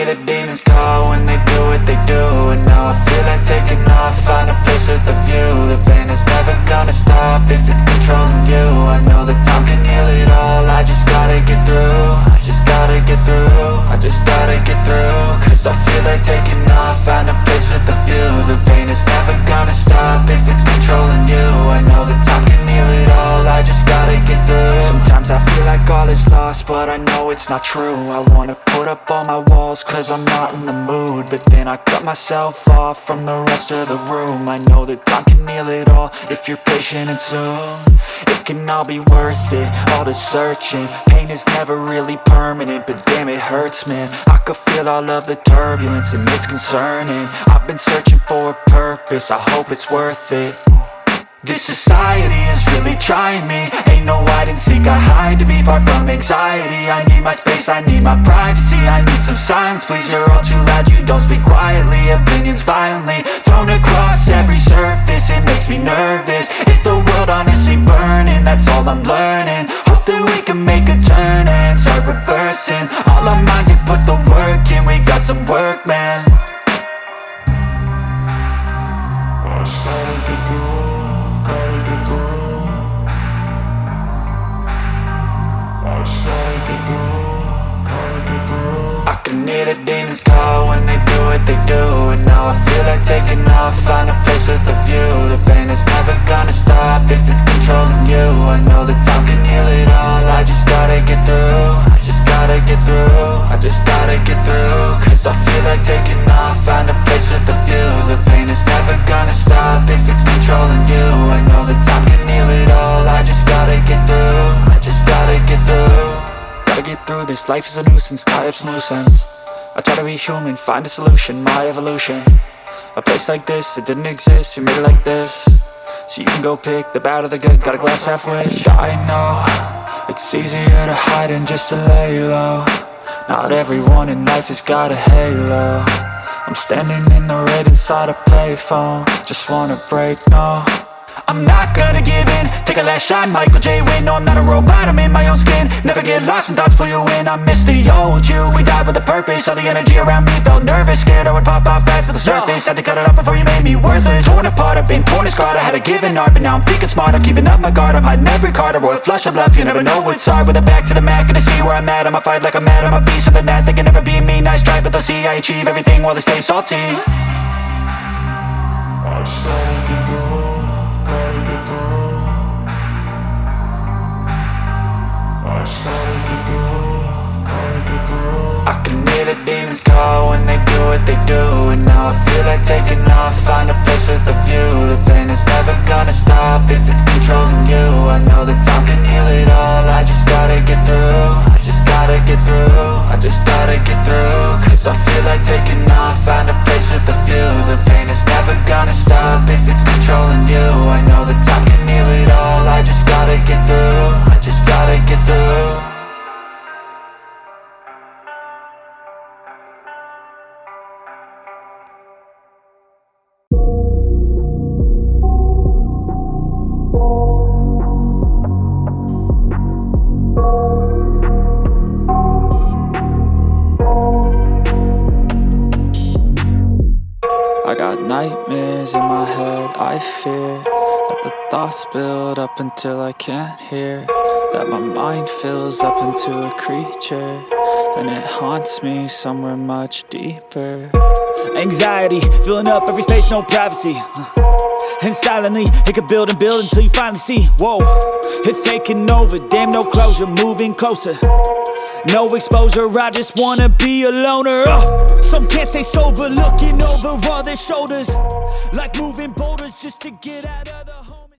the demons call when they do what they do. And now I feel like taking off, find a place with a view. The pain is never gonna stop if it's controlling you. I know that time can heal it all, I just gotta get through. I just gotta get through, I just gotta get through. Cause I feel like taking off, find a place with a view. The pain is never gonna stop if it's controlling you. I know that time can heal it all, I just gotta get through. Sometimes I feel like all is lost, but I know it's not true. I wanna put up all my walls cause I'm not in the mood, but then I cut myself off from the rest of the room. I know that time can heal it all if you're patient and soon. It can all be worth it, all the searching. Pain is never really permanent, but damn it hurts, man. I could feel all of the turbulence and it's concerning. I've been searching for a purpose, I hope it's worth it. This society is really trying me. Ain't no hide and seek, I hide to be far from anxiety. I need my space, I need my privacy. I need some silence, please, you're all too loud. You don't speak quietly, opinions violently thrown across every surface. It makes me nervous, it's the world honestly burning. That's all I'm learning, hope that we can make a turn and start reversing. All our minds, we put the work in, we got some work, man. I started to go. I can hear the demons call when they do what they do. And now I feel like taking off, find a place with a view. The pain is never gonna stop if it's controlling you. I know that time can heal it all, I just gotta get through. I just gotta get through, I just gotta get through. Cause I feel like taking off, find a place with a view. The pain is never gonna stop if it's controlling you. I know that time can heal it all, I just gotta get through. I just gotta get through. Gotta get through this, life is a nuisance, tie up some loose ends. I try to be human, find a solution, my evolution. A place like this, it didn't exist, we made it like this. So you can go pick the bad or the good, got a glass halfway. I know, it's easier to hide than just to lay low. Not everyone in life has got a halo. I'm standing in the red inside a payphone, just wanna break, no. I'm not gonna give in, take a last shot, Michael J. Win. No, I'm not a robot, I'm in my own skin. Never get lost when thoughts pull you in. I miss the old you, we died with a purpose. All the energy around me felt nervous, scared I would pop off fast to the surface. Had to cut it off before you made me worthless. Torn apart, I've been torn and scarred. I had a given art, but now I'm thinking smart. I'm keeping up my guard, I'm hiding every card. A royal flush of love, you never know what's hard. With a back to the mat, gonna see where I'm at. I'ma fight like I'm mad, I'ma be something that they can never be me. Nice try, but they'll see I achieve everything while they stay salty. I started to go, gotta get through. I started to go, gotta get through. I can hear the demons call when they do what they do. And now I feel like taking off, find a place with a view. The pain is never gonna stop if it's controlling you. I know that time can heal it all, I just gotta get through. I just gotta get through, I just gotta get through. Cause I feel like taking off, find a place with a view. The pain is never gonna stop if it's controlling you. I know that time can heal it all, I just gotta get through. I just gotta get through. I got nightmares in my head, I fear that the thoughts build up until I can't hear. That my mind fills up into a creature, and it haunts me somewhere much deeper. Anxiety, filling up every space, no privacy. And silently, it could build and build until you finally see, whoa, it's taking over, damn no closure, moving closer. No exposure, I just wanna be a loner. Some can't stay sober, looking over all their shoulders, like moving boulders just to get out of the